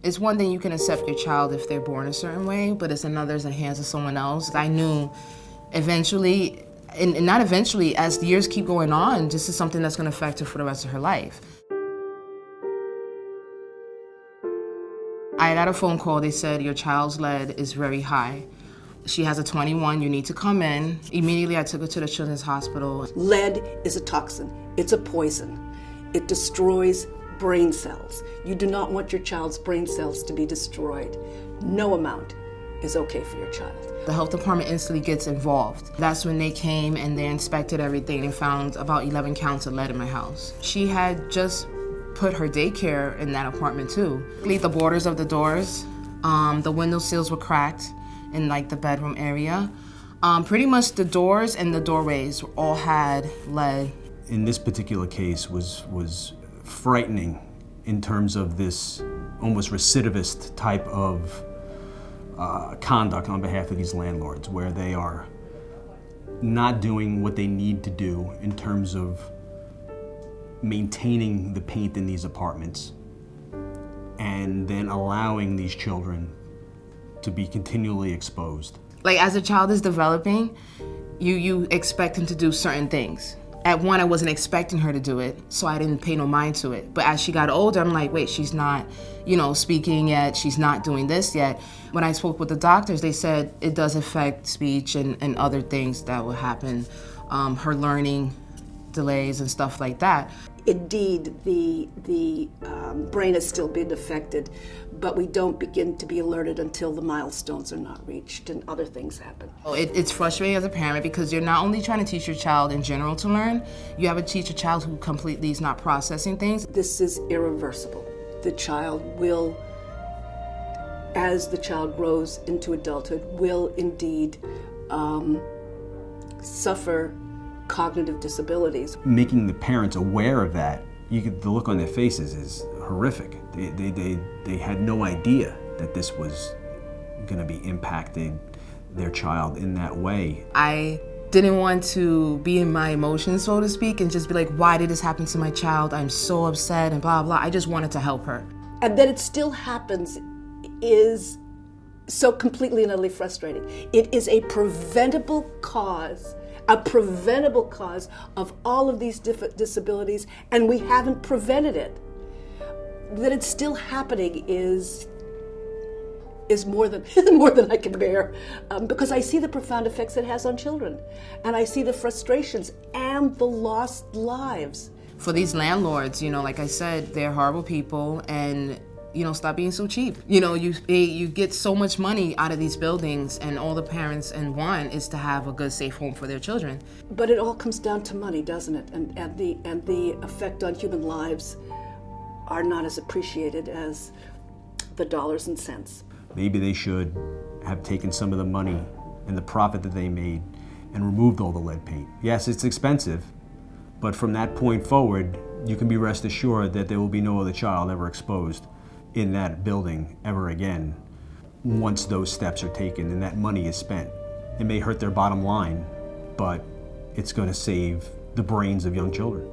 It's one thing you can accept your child if they're born a certain way, but it's another in the hands of someone else. I knew eventually, and not eventually, as the years keep going on, this is something that's gonna affect her for the rest of her life. I got a phone call, they said, your child's lead is very high. She has a 21, you need to come in. Immediately I took her to the Children's Hospital. Lead is a toxin, it's a poison. It destroys brain cells. You do not want your child's brain cells to be destroyed. No amount is okay for your child. The health department instantly gets involved. That's when they came and they inspected everything and found about 11 counts of lead in my house. She had just put her daycare in that apartment too. The borders of the doors, the window sills were cracked in like the bedroom area. Pretty much the doors and the doorways all had lead. In this particular case was frightening in terms of this almost recidivist type of conduct on behalf of these landlords, where they are not doing what they need to do in terms of maintaining the paint in these apartments and then allowing these children to be continually exposed. Like as a child is developing, you expect him to do certain things. At one, I wasn't expecting her to do it, so I didn't pay no mind to it. But as she got older, I'm like, wait, she's not, speaking yet, she's not doing this yet. When I spoke with the doctors, they said it does affect speech and other things that will happen, her learning delays and stuff like that. Indeed, the brain is still being affected, but we don't begin to be alerted until the milestones are not reached and other things happen. It's frustrating as a parent because you're not only trying to teach your child in general to learn, you have to teach a child who completely is not processing things. This is irreversible. The child will, as the child grows into adulthood, will indeed suffer cognitive disabilities. Making the parents aware of that, the look on their faces is horrific. They had no idea that this was going to be impacting their child in that way. I didn't want to be in my emotions, so to speak, and just be like, why did this happen to my child? I'm so upset and blah, blah. I just wanted to help her. And that it still happens is so completely and utterly frustrating. It is a preventable cause of all of these disabilities, and we haven't prevented it. That it's still happening is more than I can bear, because I see the profound effects it has on children, and I see the frustrations and the lost lives. For these landlords, like I said, they're horrible people, and stop being so cheap. You get so much money out of these buildings, and all the parents want is to have a good, safe home for their children. But it all comes down to money, doesn't it? And the effect on human lives are not as appreciated as the dollars and cents. Maybe they should have taken some of the money and the profit that they made and removed all the lead paint. Yes, it's expensive, but from that point forward, you can be rest assured that there will be no other child ever exposed in that building ever again once those steps are taken and that money is spent. It may hurt their bottom line, but it's going to save the brains of young children.